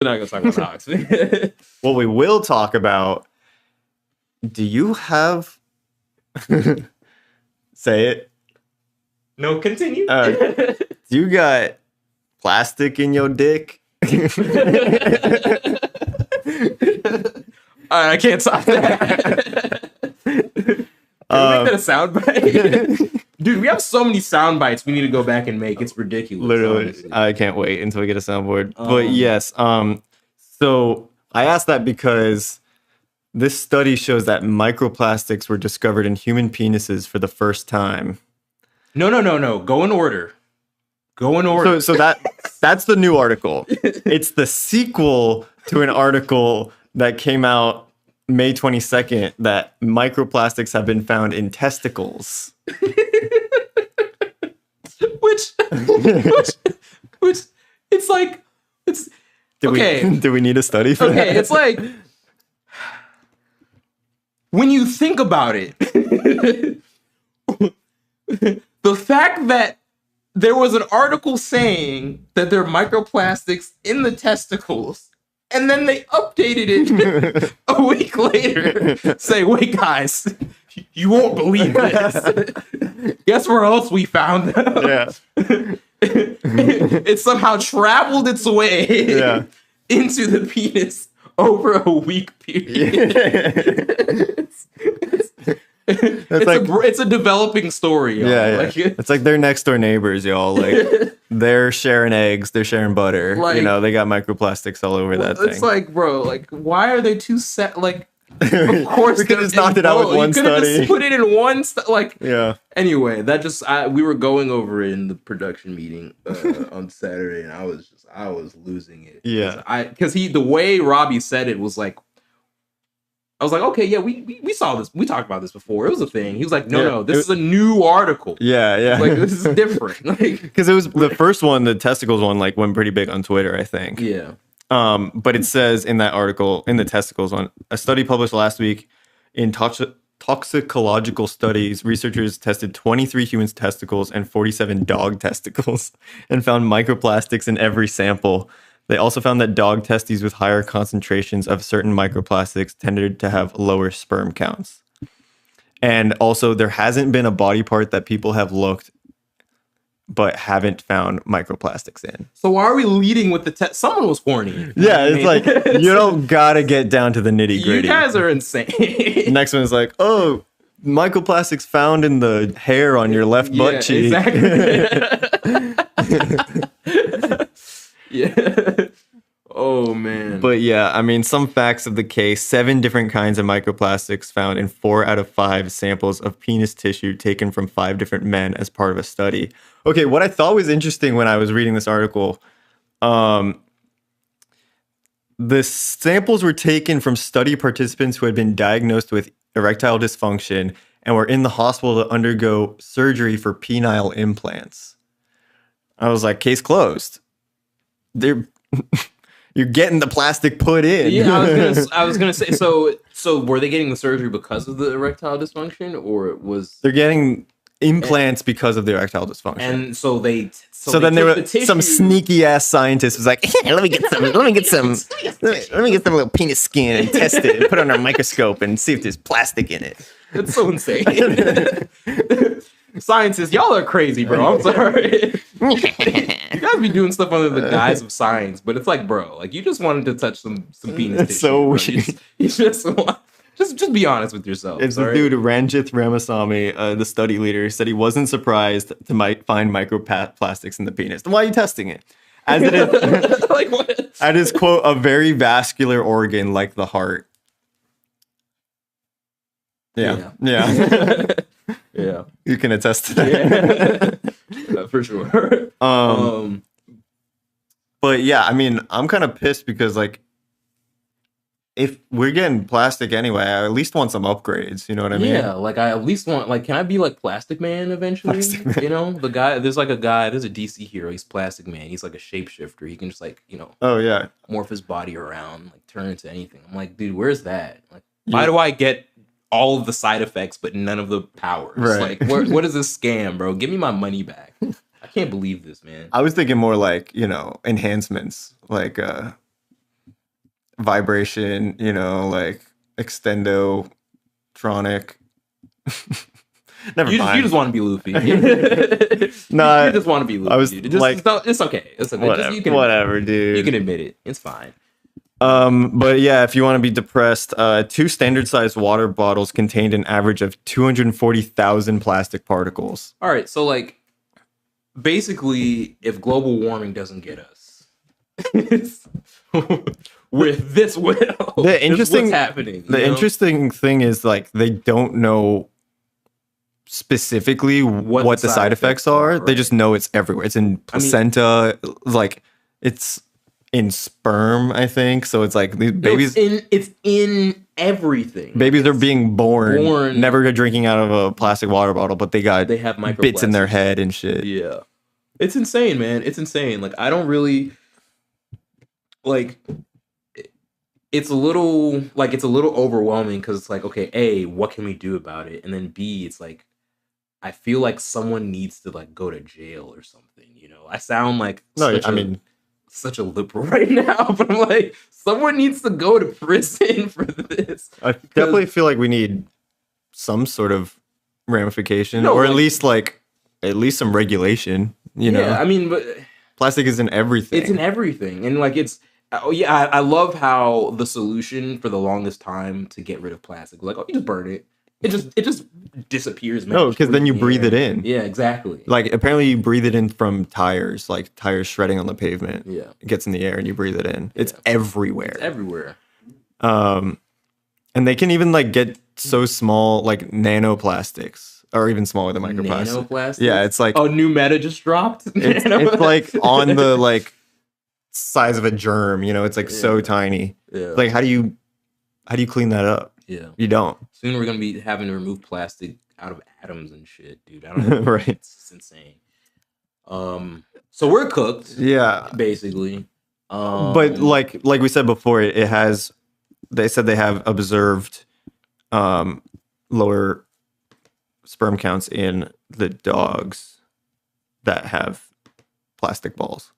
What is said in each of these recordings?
We're not gonna talk about rocks. What we will talk about, do you have... Say it. No, continue. Do you got plastic in your dick? I can't stop that. Can we make that a soundbite? Dude, we have so many sound bites we need to go back and make. It's ridiculous. Literally, honestly. I can't wait until we get a soundboard. But yes, so I asked that because this study shows that microplastics were discovered in human penises for the first time. No. Go in order. So that's the new article. It's the sequel to an article that came out May 22nd that microplastics have been found in testicles. which it's like it's okay. Do we need a study for that? Okay, it's like when you think about it, the fact that there was an article saying that there are microplastics in the testicles, and then they updated it a week later, say, wait, guys, you won't believe this. Guess where else we found them? Yeah. It somehow traveled its way into the penis over a week period. It's a developing story, y'all. Yeah. Like, it's like they're next door neighbors, y'all. Like they're sharing eggs, they're sharing butter. Like, they got microplastics all over that thing. It's like, bro, like why are they two set? Like, of course, we could have knocked it out with one study. Just put it in one like, yeah. Anyway, that just we were going over it in the production meeting on Saturday, and I was losing it. Yeah, because the way Robby said it was like. I was like, okay, yeah, we saw this. We talked about this before. It was a thing. He was like, no, this is a new article. Yeah. Like, this is different. Because it was the first one, the testicles one, like went pretty big on Twitter, I think. Yeah. But it says in that article, in the testicles one, a study published last week in toxicological studies, researchers tested 23 human testicles and 47 dog testicles and found microplastics in every sample. They also found that dog testes with higher concentrations of certain microplastics tended to have lower sperm counts. And also, there hasn't been a body part that people have looked but haven't found microplastics in. So why are we leading with the test? Someone was horny. Yeah, it's like, you don't gotta get down to the nitty gritty. You guys are insane. Next one is like, oh, microplastics found in the hair on your left butt cheek. Exactly. Yeah. Oh, man. But yeah, I mean, some facts of the case: 7 different kinds of microplastics found in 4 out of 5 samples of penis tissue taken from 5 different men as part of a study. Okay, what I thought was interesting when I was reading this article, the samples were taken from study participants who had been diagnosed with erectile dysfunction and were in the hospital to undergo surgery for penile implants. I was like, case closed. You're getting the plastic put in. Yeah, I was gonna say. So were they getting the surgery because of the erectile dysfunction, or was they're getting implants because of the erectile dysfunction? And so then there were some sneaky ass scientist was like, let me get some little penis skin and test it and put it on our microscope and see if there's plastic in it. It's so insane. Scientists, y'all are crazy, bro. I'm sorry. You guys be doing stuff under the guise of science, but it's like, bro, like you just wanted to touch some penis tissue. So weird. You just be honest with yourself. It's the dude Ranjith Ramasamy, the study leader, said he wasn't surprised to find microplastics in the penis. Then why are you testing it? As it is, like what? At his quote, a very vascular organ like the heart. Yeah. Yeah, you can attest to that. Yeah, for sure. But yeah, I mean, I'm kind of pissed because like, if we're getting plastic anyway, I at least want some upgrades. You know what I mean? Yeah, like I at least want, like, can I be like Plastic Man eventually? Plastic Man. You know, the guy. There's a DC hero. He's Plastic Man. He's like a shapeshifter. He can just like, oh yeah, morph his body around, like turn into anything. I'm like, dude, where's that? Like, why do I get all of the side effects but none of the powers? Right. Like, what is this scam, bro? Give me my money back. I can't believe this, man. I was thinking more like, enhancements, like vibration, like extendotronic. Never mind. You just want to be Luffy. Nah, you just want to be Luffy. I was Dude. It's okay. It's okay. Whatever, whatever, dude. You can admit it. It's fine. But yeah, if you want to be depressed, 2 standard-sized water bottles contained an average of 240,000 plastic particles. All right, so like, basically, if global warming doesn't get us, with this will, the interesting what's happening. The interesting thing is like they don't know specifically what the side effects are. Right. They just know it's everywhere. It's in placenta, like it's in sperm, I think. So it's like these babies. It's in everything. Babies are being born never drinking out of a plastic water bottle, but they have bits in their head and shit. Yeah, it's insane, man. It's insane. Like I don't really like. It's a little overwhelming because it's like, okay, A, what can we do about it? And then B, it's like, I feel like someone needs to like go to jail or something. I sound like such a liberal right now, but I'm like, someone needs to go to prison for this. I definitely feel like we need some sort of ramification, or at least some regulation. Yeah, I mean, but plastic is in everything. It's in everything, and like it's. Oh yeah, I love how the solution for the longest time to get rid of plastic was like, oh, you just burn it. It just disappears. Man. No, because then you breathe it in. Yeah, exactly. Like apparently you breathe it in from tires, like tires shredding on the pavement. Yeah, it gets in the air and you breathe it in. Yeah. It's everywhere. It's everywhere. And they can even like get so small, like nanoplastics, or even smaller than microplastics. Nanoplastics. Yeah, it's like new meta just dropped. It's like on the like size of a germ, it's like so tiny. Yeah. Like how do you clean that up? Yeah, you don't. Soon we're gonna be having to remove plastic out of atoms and shit, dude. I don't know. Right. It's insane. So we're cooked. Yeah, basically. But like we said before, they said they have observed lower sperm counts in the dogs that have plastic balls.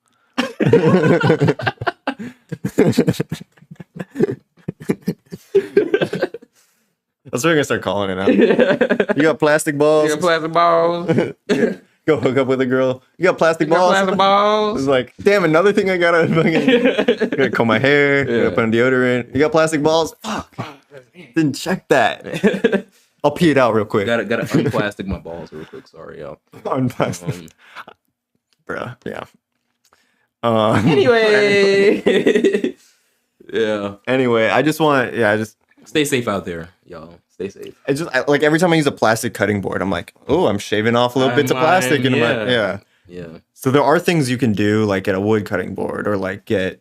That's what we're gonna start calling it now. You got plastic balls? You got plastic balls? Go hook up with a girl. You got plastic balls? Plastic balls? It's like, damn, another thing I gotta gotta comb my hair, gotta put on deodorant. You got plastic balls? Fuck. Didn't check that. I'll pee it out real quick. Gotta unplastic my balls real quick. Sorry, y'all. Unplastic. Bruh, yeah. Anyway. Yeah. Anyway, I just stay safe out there, y'all. Stay safe. It's just like every time I use a plastic cutting board, I'm like, oh, I'm shaving off little bits of plastic. Yeah. So there are things you can do, like get a wood cutting board or like get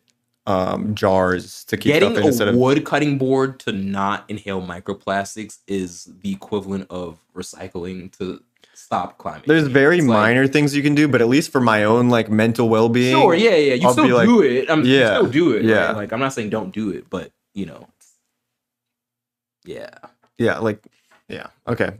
jars to keep stuff in instead of wood cutting board to not inhale microplastics is the equivalent of recycling to stop climate. There's very minor things you can do, but at least for my own like mental well-being. Sure, yeah. You I'll still do it. You still do it. Yeah. Right? Like I'm not saying don't do it, but Yeah. Yeah, like, yeah. Okay.